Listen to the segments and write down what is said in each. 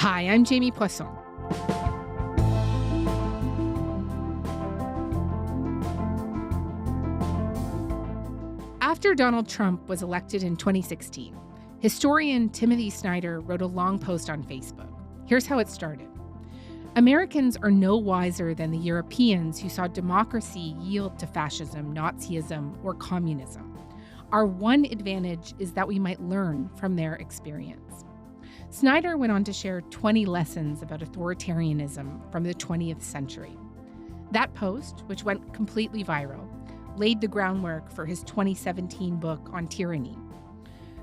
Hi, I'm Jamie Poisson. After Donald Trump was elected in 2016, historian Timothy Snyder wrote a long post on Facebook. Here's how it started. Americans are no wiser than the Europeans who saw democracy yield to fascism, Nazism, or communism. Our one advantage is that we might learn from their experience. Snyder went on to share 20 lessons about authoritarianism from the 20th century. That post, which went completely viral, laid the groundwork for his 2017 book on tyranny.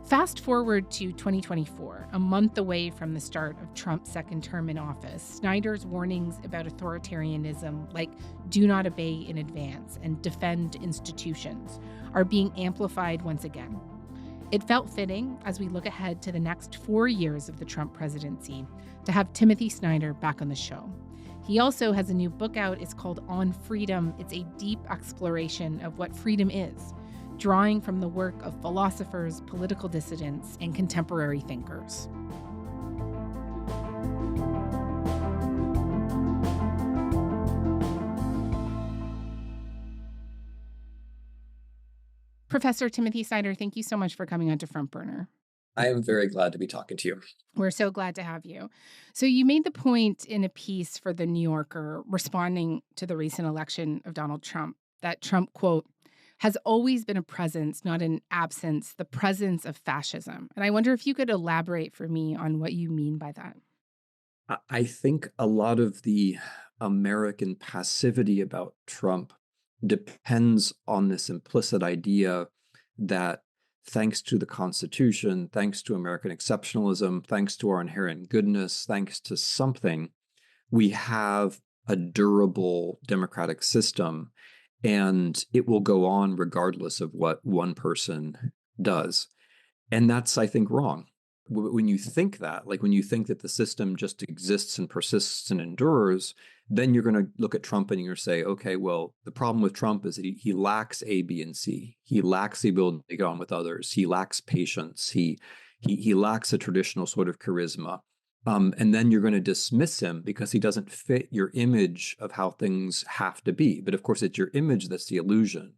Fast forward to 2024, a month away from the start of Trump's second term in office, Snyder's warnings about authoritarianism, like do not obey in advance and defend institutions, are being amplified once again. It felt fitting, as we look ahead to the next 4 years of the Trump presidency, to have Timothy Snyder back on the show. He also has a new book out. It's called On Freedom. It's a deep exploration of what freedom is, drawing from the work of philosophers, political dissidents, and contemporary thinkers. Professor Timothy Snyder, thank you so much for coming on to Front Burner. I am very glad to be talking to you. We're so glad to have you. So you made the point in a piece for The New Yorker responding to the recent election of Donald Trump that Trump, quote, has always been a presence, not an absence, the presence of fascism. And I wonder if you could elaborate for me on what you mean by that. I think a lot of the American passivity about Trump depends on this implicit idea that thanks to the Constitution, thanks to American exceptionalism, thanks to our inherent goodness, thanks to something, we have a durable democratic system, and it will go on regardless of what one person does. And that's, I think, wrong. When you think that, like when you think that the system just exists and persists and endures, then you're going to look at Trump and you're going to say, okay, well, the problem with Trump is that he lacks A, B, and C. He lacks the ability to get on with others. He lacks patience. He lacks a traditional sort of charisma. And then you're going to dismiss him because he doesn't fit your image of how things have to be. But of course, it's your image that's the illusion,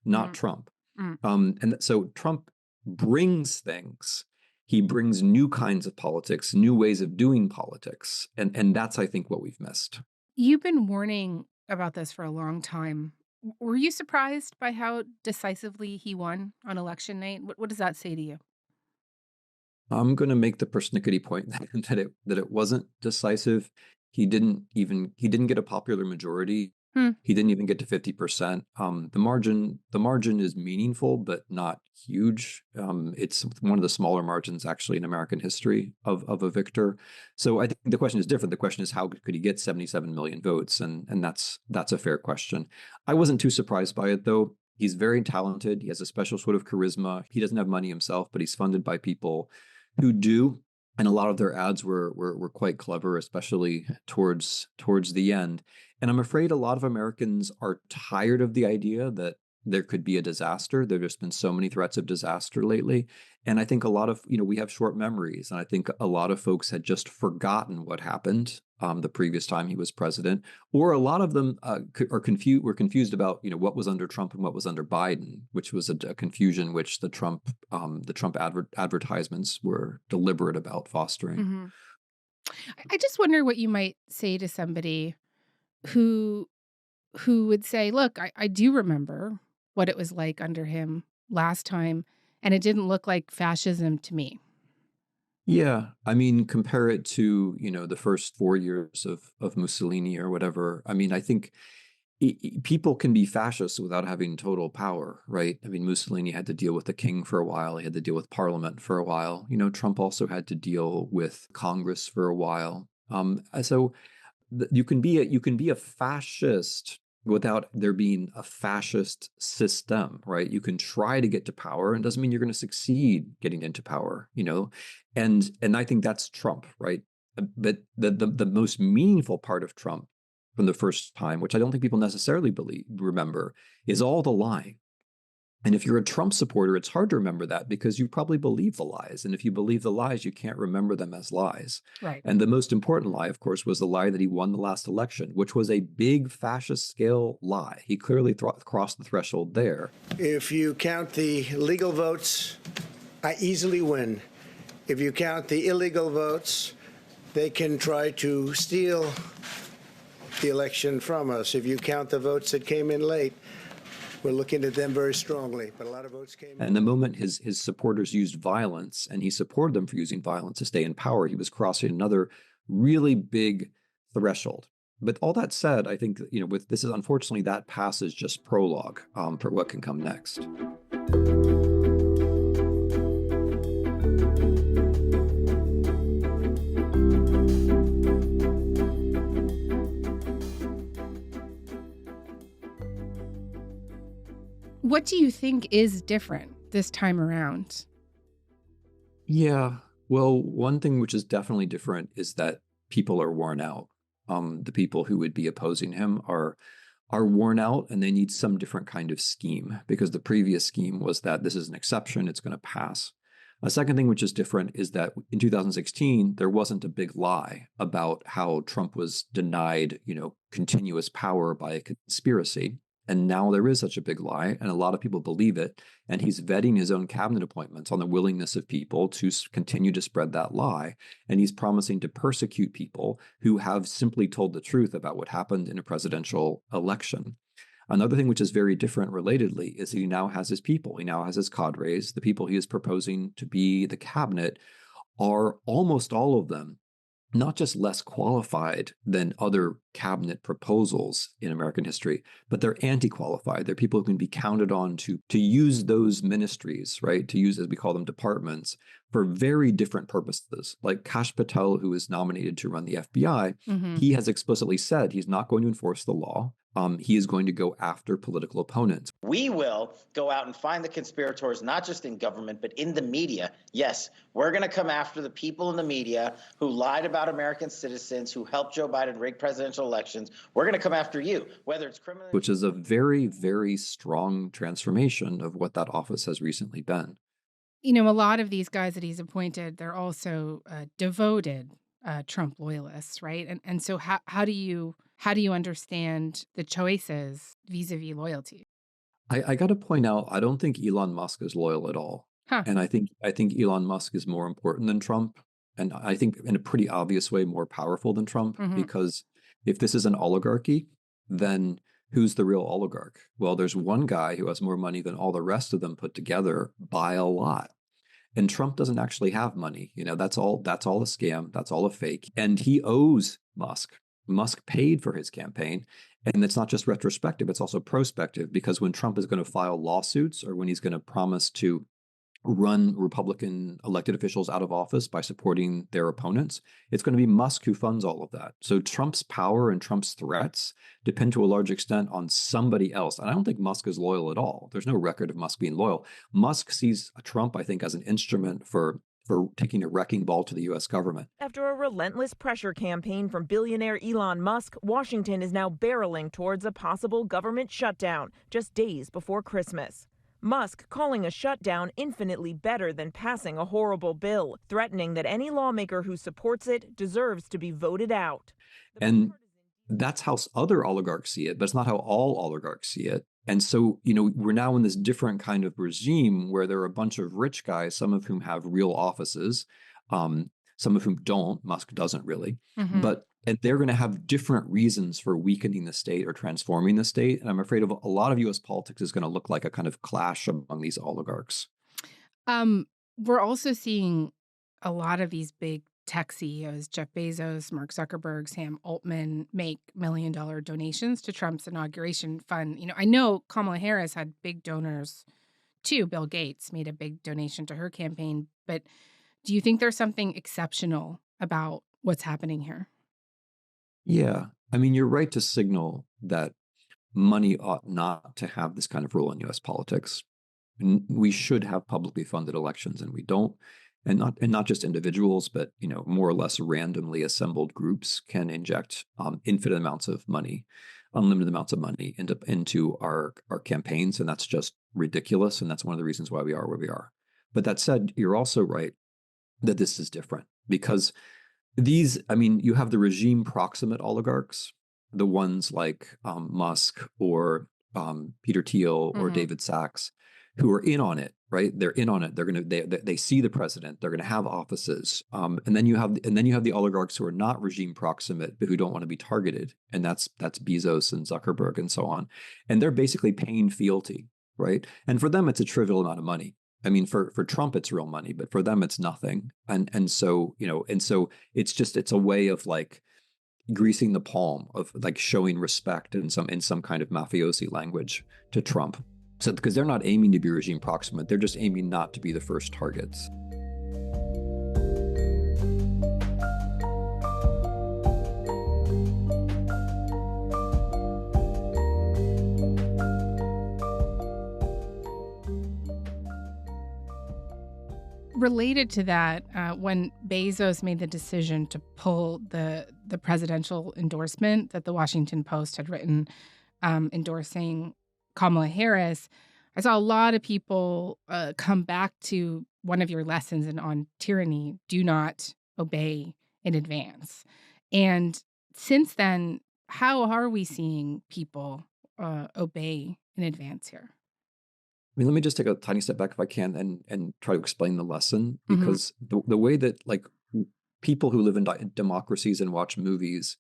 not Trump. And so Trump brings things. He brings new kinds of politics, new ways of doing politics. And that's, I think, what we've missed. You've been warning about this for a long time. Were you surprised by how decisively he won on election night? What does that say to you? I'm going to make the persnickety point that it wasn't decisive. He didn't get a popular majority. He didn't even get to 50%. The margin is meaningful, but not huge. It's one of the smaller margins actually in American history of a victor. So I think the question is different. The question is, how could he get 77 million votes? And that's a fair question. I wasn't too surprised by it, though. He's very talented. He has a special sort of charisma. He doesn't have money himself, but he's funded by people who do. And a lot of their ads were quite clever, especially towards the end. And I'm afraid a lot of Americans are tired of the idea that there could be a disaster. There have just been so many threats of disaster lately. And I think a lot of, we have short memories. And I think a lot of folks had just forgotten what happened the previous time he was president. Or a lot of them were confused about, what was under Trump and what was under Biden, which was a confusion which the Trump advertisements were deliberate about fostering. Mm-hmm. I just wonder what you might say to somebody who would say, look, I do remember what it was like under him last time, and it didn't look like fascism to me. Yeah. I mean, compare it to, the first 4 years of Mussolini or whatever. I mean, I think people can be fascists without having total power, right? I mean, Mussolini had to deal with the king for a while. He had to deal with parliament for a while. Trump also had to deal with Congress for a while. So you can be a fascist without there being a fascist system, right? You can try to get to power, and doesn't mean you're going to succeed getting into power, And I think that's Trump, right? But the most meaningful part of Trump from the first time, which I don't think people necessarily remember, is all the lying. And if you're a Trump supporter, it's hard to remember that because you probably believe the lies. And if you believe the lies, you can't remember them as lies. Right. And the most important lie, of course, was the lie that he won the last election, which was a big fascist scale lie. He clearly crossed the threshold there. If you count the legal votes, I easily win. If you count the illegal votes, they can try to steal the election from us. If you count the votes that came in late, we're looking at them very strongly, but a lot of votes came in. And the moment his supporters used violence, and he supported them for using violence to stay in power, he was crossing another really big threshold. But all that said, I think, with this is unfortunately that pass is just prologue for what can come next. What do you think is different this time around? Yeah, well, one thing which is definitely different is that people are worn out. The people who would be opposing him are worn out, and they need some different kind of scheme, because the previous scheme was that this is an exception, it's going to pass. A second thing which is different is that in 2016, there wasn't a big lie about how Trump was denied, continuous power by a conspiracy. And now there is such a big lie, and a lot of people believe it. And he's vetting his own cabinet appointments on the willingness of people to continue to spread that lie. And he's promising to persecute people who have simply told the truth about what happened in a presidential election. Another thing which is very different relatedly is that he now has his people. He now has his cadres. The people he is proposing to be the cabinet are almost all of them not just less qualified than other cabinet proposals in American history, but they're anti-qualified. They're people who can be counted on to use those ministries, right? To use, as we call them, departments for very different purposes. Like Kash Patel, who is nominated to run the FBI, he has explicitly said he's not going to enforce the law. He is going to go after political opponents. We will go out and find the conspirators, not just in government, but in the media. Yes, we're going to come after the people in the media who lied about American citizens, who helped Joe Biden rig presidential elections. We're going to come after you, whether it's criminal. Which is a very, very strong transformation of what that office has recently been. A lot of these guys that he's appointed, they're also devoted Trump loyalists, right? And so how do you understand the choices vis-a-vis loyalty? I got to point out, I don't think Elon Musk is loyal at all. And I think Elon Musk is more important than Trump. And I think in a pretty obvious way, more powerful than Trump, because if this is an oligarchy, then who's the real oligarch? Well, there's one guy who has more money than all the rest of them put together by a lot. And Trump doesn't actually have money. That's all a scam. That's all a fake. And he owes Musk. Musk paid for his campaign. And it's not just retrospective, it's also prospective, because when Trump is going to file lawsuits, or when he's going to promise to run Republican elected officials out of office by supporting their opponents, it's going to be Musk who funds all of that. So Trump's power and Trump's threats depend to a large extent on somebody else. And I don't think Musk is loyal at all. There's no record of Musk being loyal. Musk sees Trump, I think, as an instrument for taking a wrecking ball to the U.S. government. After a relentless pressure campaign from billionaire Elon Musk, Washington is now barreling towards a possible government shutdown just days before Christmas. Musk calling a shutdown infinitely better than passing a horrible bill, threatening that any lawmaker who supports it deserves to be voted out. And that's how other oligarchs see it, but it's not how all oligarchs see it. And so, we're now in this different kind of regime where there are a bunch of rich guys, some of whom have real offices, some of whom don't. Musk doesn't really. And they're going to have different reasons for weakening the state or transforming the state. And I'm afraid of a lot of U.S. politics is going to look like a kind of clash among these oligarchs. We're also seeing a lot of these big tech CEOs, Jeff Bezos, Mark Zuckerberg, Sam Altman, make $1 million donations to Trump's inauguration fund. I know Kamala Harris had big donors too. Bill Gates made a big donation to her campaign. But do you think there's something exceptional about what's happening here? Yeah. I mean, you're right to signal that money ought not to have this kind of role in U.S. politics. We should have publicly funded elections, and we don't. And not just individuals, but more or less randomly assembled groups can inject infinite amounts of money. unlimited amounts of money into our campaigns, and that's just ridiculous. And that's one of the reasons why we are where we are. But that said, you're also right that this is different because you have the regime proximate oligarchs, the ones like Musk or Peter Thiel or David Sachs, who are in on it, right? They're in on it. They see the president. They're gonna have offices, and then you have the oligarchs who are not regime proximate but who don't want to be targeted, and that's Bezos and Zuckerberg and so on, and they're basically paying fealty, right? And for them, it's a trivial amount of money. I mean, for Trump, it's real money, but for them, it's nothing. And so it's a way of like greasing the palm, of like showing respect in some kind of mafiosi language to Trump. So because they're not aiming to be regime proximate, they're just aiming not to be the first targets. Related to that, when Bezos made the decision to pull the presidential endorsement that the Washington Post had written endorsing Kamala Harris, I saw a lot of people come back to one of your lessons on tyranny: do not obey in advance. And since then, how are we seeing people obey in advance here? I mean, let me just take a tiny step back if I can and try to explain the lesson, because the way that like people who live in democracies and watch movies,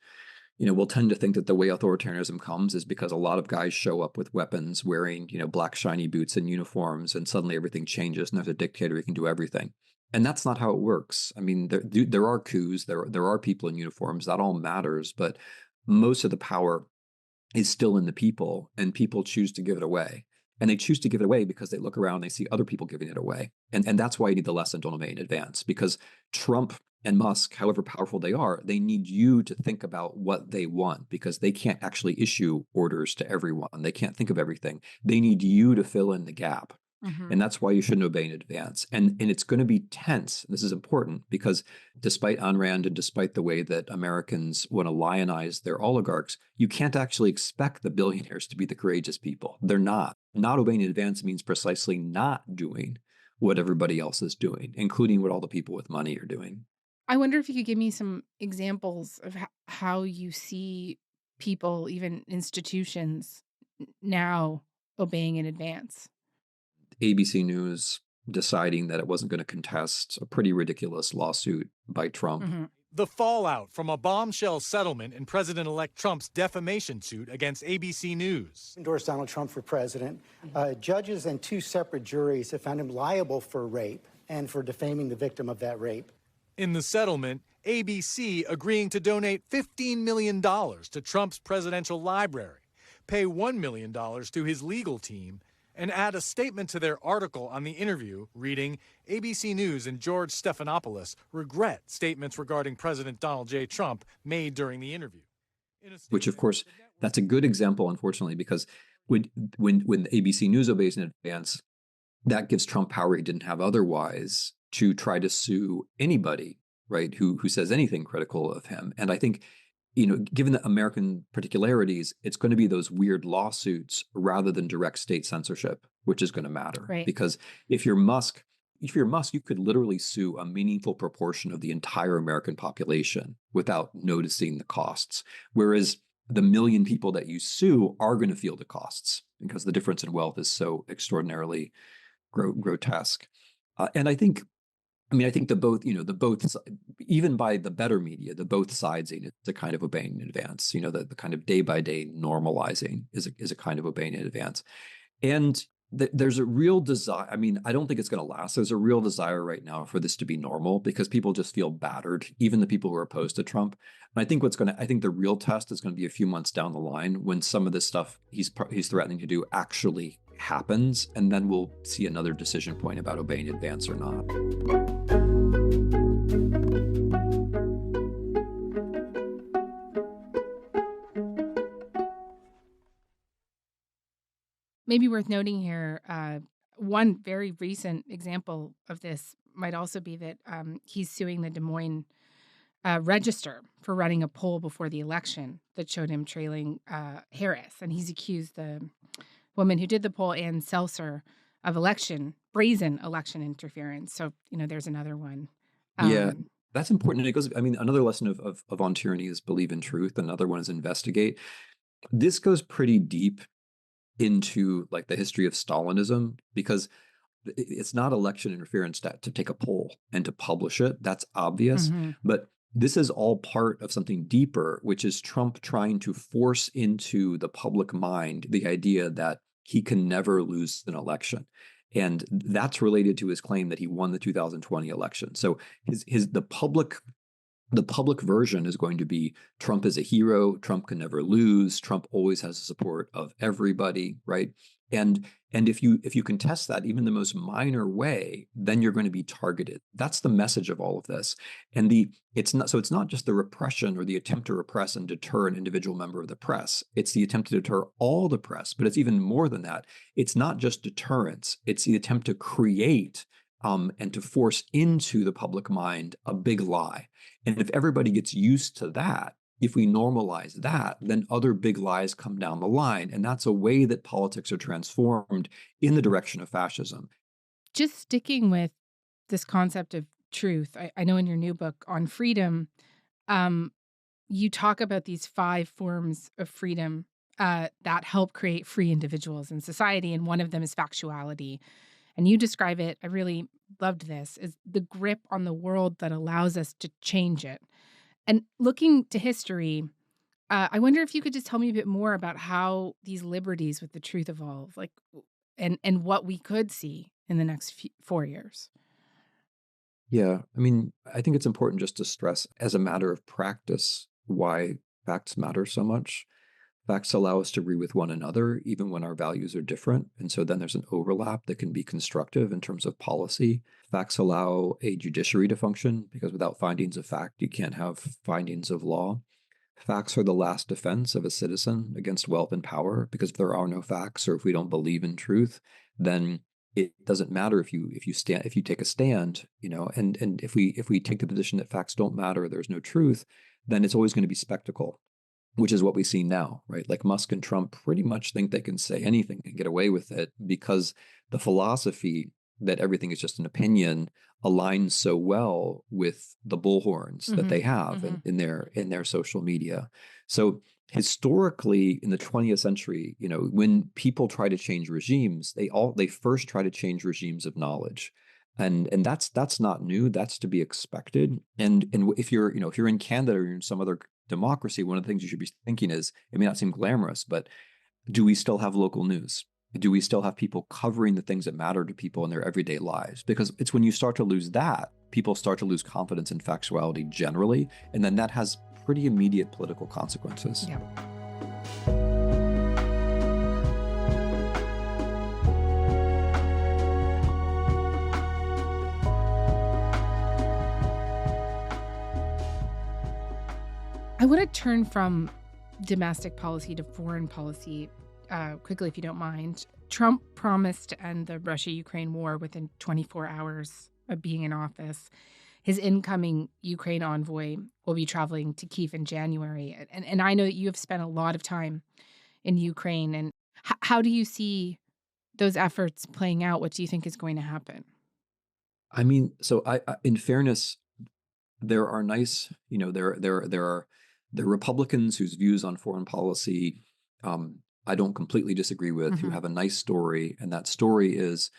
will tend to think that the way authoritarianism comes is because a lot of guys show up with weapons, wearing, black shiny boots and uniforms, and suddenly everything changes and there's a dictator who can do everything. And that's not how it works. I mean, there are coups, there are people in uniforms, that all matters, but most of the power is still in the people, and people choose to give it away. And they choose to give it away because they look around, they see other people giving it away. And that's why you need the lesson, don't obey in advance, because Trump and Musk, however powerful they are, they need you to think about what they want, because they can't actually issue orders to everyone. They can't think of everything. They need you to fill in the gap. And that's why you shouldn't obey in advance. And it's going to be tense. This is important because despite Ayn Rand and despite the way that Americans want to lionize their oligarchs, you can't actually expect the billionaires to be the courageous people. They're not. Not obeying in advance means precisely not doing what everybody else is doing, including what all the people with money are doing. I wonder if you could give me some examples of how you see people, even institutions, now obeying in advance. ABC News deciding that it wasn't going to contest a pretty ridiculous lawsuit by Trump. The fallout from a bombshell settlement in President-elect Trump's defamation suit against ABC News. Endorsed Donald Trump for president. Judges and 2 separate juries have found him liable for rape and for defaming the victim of that rape. In the settlement, ABC agreeing to donate $15 million to Trump's presidential library, pay $1 million to his legal team, and add a statement to their article on the interview reading, ABC News and George Stephanopoulos regret statements regarding President Donald J. Trump made during the interview. Which, of course, that's a good example, unfortunately, because when ABC News obeys in advance, that gives Trump power he didn't have otherwise to try to sue anybody, right, who says anything critical of him. And I think, given the American particularities, it's going to be those weird lawsuits rather than direct state censorship, which is going to matter. Right. Because if you're Musk, you could literally sue a meaningful proportion of the entire American population without noticing the costs. Whereas the million people that you sue are going to feel the costs because the difference in wealth is so extraordinarily grotesque. And I think the both, even by the better media, the both sidesing is a kind of obeying in advance. The kind of day by day normalizing is a kind of obeying in advance. And there's a real desire. I mean, I don't think it's going to last. There's a real desire right now for this to be normal because people just feel battered, even the people who are opposed to Trump. And I think I think the real test is going to be a few months down the line when some of this stuff he's threatening to do actually happens, and then we'll see another decision point about obeying in advance or not. Maybe worth noting here, one very recent example of this might also be that he's suing the Des Moines register for running a poll before the election that showed him trailing Harris. And he's accused the woman who did the poll, Ann Seltzer, of brazen election interference. So, there's another one. Yeah, that's important. And it goes, another lesson of On Tyranny is believe in truth. Another one is investigate. This goes pretty deep into like the history of Stalinism, because it's not election interference to take a poll and to publish it. That's obvious. But this is all part of something deeper, which is Trump trying to force into the public mind the idea that he can never lose an election. And that's related to his claim that he won the 2020 election. So the public version is going to be Trump is a hero. Trump can never lose. Trump always has the support of everybody, right? And if you contest that, even the most minor way, then you're going to be targeted. That's the message of all of this. And it's not just the repression or the attempt to repress and deter an individual member of the press. It's the attempt to deter all the press, but it's even more than that. It's not just deterrence. It's the attempt to create and to force into the public mind a big lie. And if everybody gets used to that, if we normalize that, then other big lies come down the line. And that's a way that politics are transformed in the direction of fascism. Just sticking with this concept of truth, I know in your new book on freedom, you talk about these 5 forms of freedom that help create free individuals in society. And one of them is factuality. And you describe it, I really loved this, as the grip on the world that allows us to change it. And looking to history, I wonder if you could just tell me a bit more about how these liberties with the truth evolve, and what we could see in the next 4 years. Yeah, I think it's important just to stress as a matter of practice why facts matter so much. Facts allow us to agree with one another, even when our values are different. And so then there's an overlap that can be constructive in terms of policy. Facts allow a judiciary to function, because without findings of fact, you can't have findings of law. Facts are the last defense of a citizen against wealth and power, because if there are no facts, or if we don't believe in truth, then it doesn't matter if you take a stand, and if we take the position that facts don't matter, there's no truth, then it's always going to be spectacle, which is what we see now, right? Like Musk and Trump pretty much think they can say anything and get away with it, because the philosophy that everything is just an opinion aligns so well with the bullhorns that they have in their social media. So historically, in the 20th century, when people try to change regimes, they first try to change regimes of knowledge. And that's not new. That's to be expected. And if you're in Canada or you're in some other democracy, one of the things you should be thinking is, it may not seem glamorous, but do we still have local news? Do we still have people covering the things that matter to people in their everyday lives? Because it's when you start to lose that, people start to lose confidence in factuality generally, and then that has pretty immediate political consequences. Yeah. I want to turn from domestic policy to foreign policy quickly, if you don't mind. Trump promised to end the Russia-Ukraine war within 24 hours of being in office. His incoming Ukraine envoy will be traveling to Kyiv in January. And I know that you have spent a lot of time in Ukraine. And how do you see those efforts playing out? What do you think is going to happen? So in fairness, there are nice, there are Republicans whose views on foreign policy I don't completely disagree with, who have a nice story. And that story is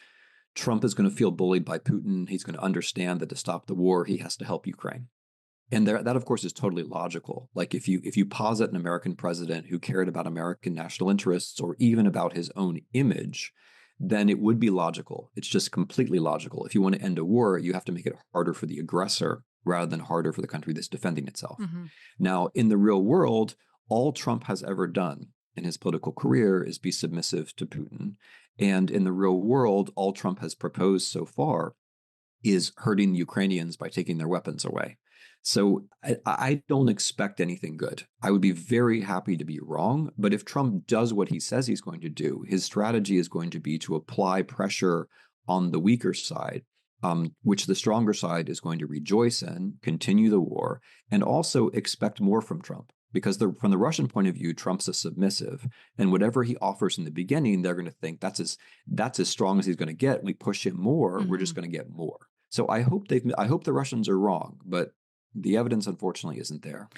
Trump is going to feel bullied by Putin. He's going to understand that to stop the war, he has to help Ukraine. And that, of course, is totally logical. Like if you posit an American president who cared about American national interests or even about his own image, then it would be logical. It's just completely logical. If you want to end a war, you have to make it harder for the aggressor rather than harder for the country that's defending itself. Now, in the real world, all Trump has ever done in his political career is be submissive to Putin. And in the real world, all Trump has proposed so far is hurting the Ukrainians by taking their weapons away. So I don't expect anything good. I would be very happy to be wrong. But if Trump does what he says he's going to do, his strategy is going to be to apply pressure on the weaker side which the stronger side is going to rejoice in, continue the war, and also expect more from Trump. Because from the Russian point of view, Trump's a submissive, and whatever he offers in the beginning, they're going to think that's as strong as he's going to get. We push him more, we're just going to get more. So I hope the Russians are wrong, but the evidence, unfortunately, isn't there.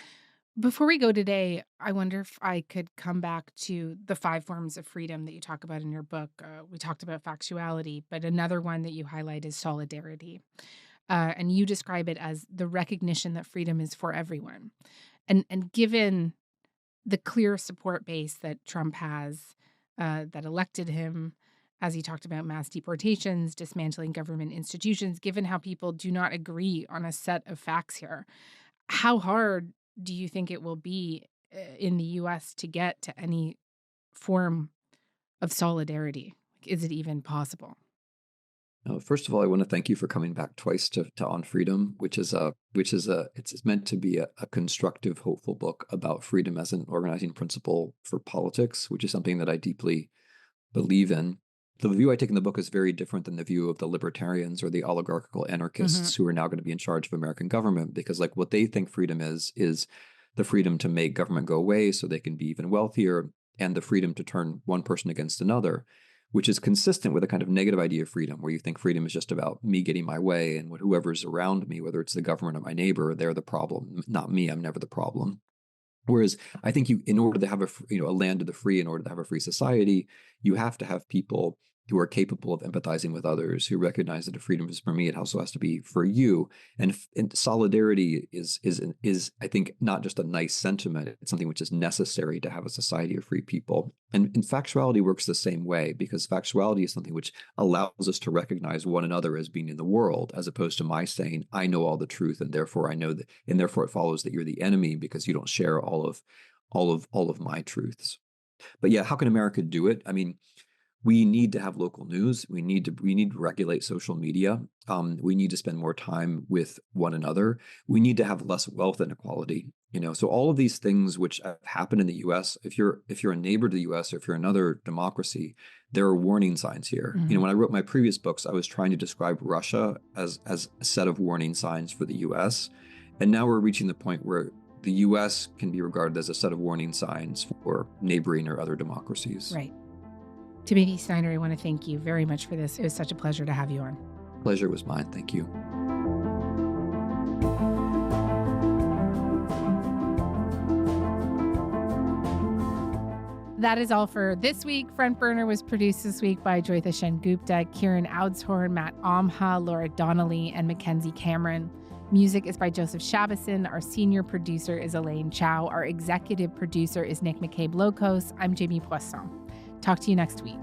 Before we go today, I wonder if I could come back to the 5 forms of freedom that you talk about in your book. We talked about factuality, but another one that you highlight is solidarity. And you describe it as the recognition that freedom is for everyone. And given the clear support base that Trump has, that elected him, as he talked about mass deportations, dismantling government institutions, given how people do not agree on a set of facts here, how hard do you think it will be in the U.S. to get to any form of solidarity? Is it even possible? First of all, I want to thank you for coming back twice to On Freedom, which is it's meant to be a constructive, hopeful book about freedom as an organizing principle for politics, which is something that I deeply believe in. The view I take in the book is very different than the view of the libertarians or the oligarchical anarchists who are now going to be in charge of American government, because like what they think freedom is the freedom to make government go away so they can be even wealthier, and the freedom to turn one person against another, which is consistent with a kind of negative idea of freedom, where you think freedom is just about me getting my way, and whoever's around me, whether it's the government or my neighbor, they're the problem, not me. I'm never the problem. Whereas I think in order to have a land of the free, in order to have a free society, you have to have people who are capable of empathizing with others, who recognize that if freedom is for me, it also has to be for you. And solidarity is I think not just a nice sentiment; it's something which is necessary to have a society of free people. And factuality works the same way, because factuality is something which allows us to recognize one another as being in the world, as opposed to my saying, I know all the truth, and therefore I know that, and therefore it follows that you're the enemy because you don't share all of my truths. But yeah, how can America do it? I mean, we need to have local news. We need to regulate social media. We need to spend more time with one another. We need to have less wealth inequality. So all of these things which have happened in the U.S., if you're a neighbor to the U.S. or if you're another democracy, there are warning signs here. When I wrote my previous books, I was trying to describe Russia as a set of warning signs for the U.S. And now we're reaching the point where the U.S. can be regarded as a set of warning signs for neighboring or other democracies. Right. Timothy Snyder, I want to thank you very much for this. It was such a pleasure to have you on. Pleasure was mine. Thank you. That is all for this week. Front Burner was produced this week by Joytha Shen-Gupta, Kieran Oudshorn, Matt Omha, Laura Donnelly, and Mackenzie Cameron. Music is by Joseph Shabison. Our senior producer is Elaine Chow. Our executive producer is Nick McCabe-Locos. I'm Jamie Poisson. Talk to you next week.